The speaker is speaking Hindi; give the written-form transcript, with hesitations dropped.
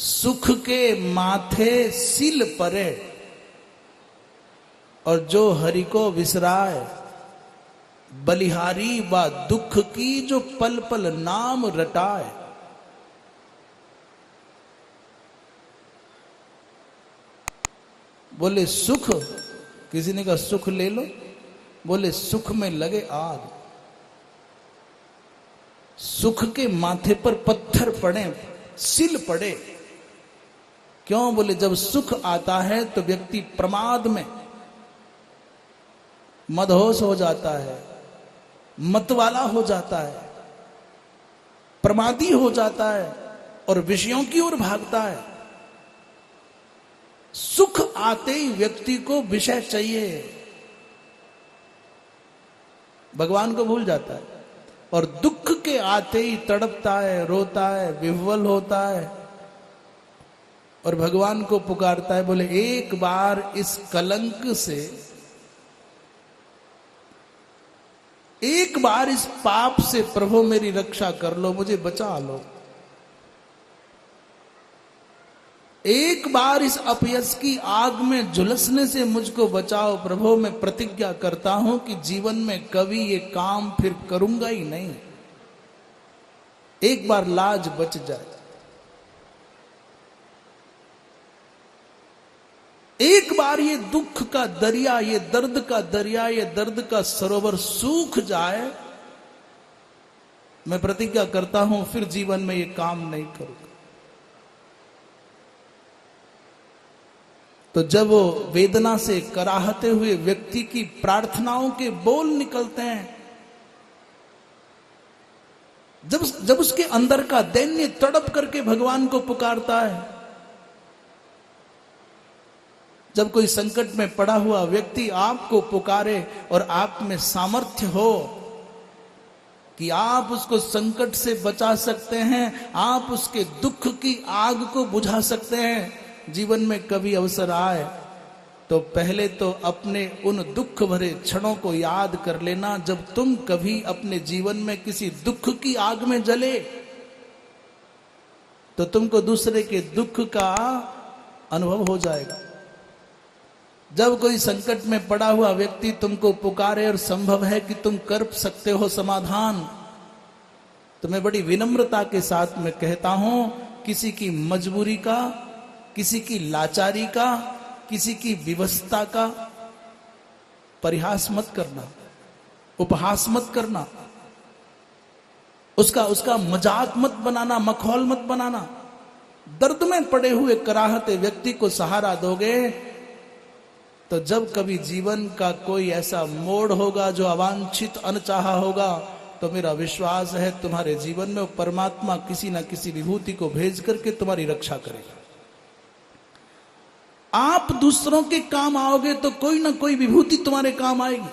सुख के माथे सिल परे, और जो हरि को विसराए, बलिहारी व दुख की जो पल पल नाम रटाए। बोले सुख, किसी ने कहा सुख ले लो, बोले सुख में लगे आग। सुख के माथे पर पत्थर पड़े, सिल पड़े। क्यों? बोले जब सुख आता है तो व्यक्ति प्रमाद में मदहोश हो जाता है, मतवाला हो जाता है, प्रमादी हो जाता है और विषयों की ओर भागता है। सुख आते ही व्यक्ति को विषय चाहिए, भगवान को भूल जाता है, और दुख के आते ही तड़पता है, रोता है, विह्वल होता है और भगवान को पुकारता है। बोले एक बार इस कलंक से, एक बार इस पाप से प्रभु मेरी रक्षा कर लो, मुझे बचा लो। एक बार इस अपयश की आग में झुलसने से मुझको बचाओ प्रभु। मैं प्रतिज्ञा करता हूं कि जीवन में कभी ये काम फिर करूंगा ही नहीं। एक बार लाज बच जाए, एक बार ये दुख का दरिया, ये दर्द का दरिया, ये दर्द का सरोवर सूख जाए, मैं प्रतिज्ञा करता हूं फिर जीवन में ये काम नहीं करूंगा। तो जब वो वेदना से कराहते हुए व्यक्ति की प्रार्थनाओं के बोल निकलते हैं, जब उसके अंदर का दैन्य तड़प करके भगवान को पुकारता है, जब कोई संकट में पड़ा हुआ व्यक्ति आपको पुकारे और आप में सामर्थ्य हो कि आप उसको संकट से बचा सकते हैं, आप उसके दुख की आग को बुझा सकते हैं, जीवन में कभी अवसर आए तो पहले तो अपने उन दुख भरे क्षणों को याद कर लेना जब तुम कभी अपने जीवन में किसी दुख की आग में जले, तो तुमको दूसरे के दुख का अनुभव हो जाएगा। जब कोई संकट में पड़ा हुआ व्यक्ति तुमको पुकारे और संभव है कि तुम कर सकते हो समाधान, तो मैं बड़ी विनम्रता के साथ में कहता हूं, किसी की मजबूरी का, किसी की लाचारी का, किसी की विवशता का परिहास मत करना, उपहास मत करना, उसका मजाक मत बनाना, मखौल मत बनाना। दर्द में पड़े हुए कराहते व्यक्ति को सहारा दोगे तो जब कभी जीवन का कोई ऐसा मोड़ होगा जो अवांछित अनचाहा होगा, तो मेरा विश्वास है तुम्हारे जीवन में परमात्मा किसी न किसी विभूति को भेज करके तुम्हारी रक्षा करेगा। आप दूसरों के काम आओगे तो कोई ना कोई विभूति तुम्हारे काम आएगी।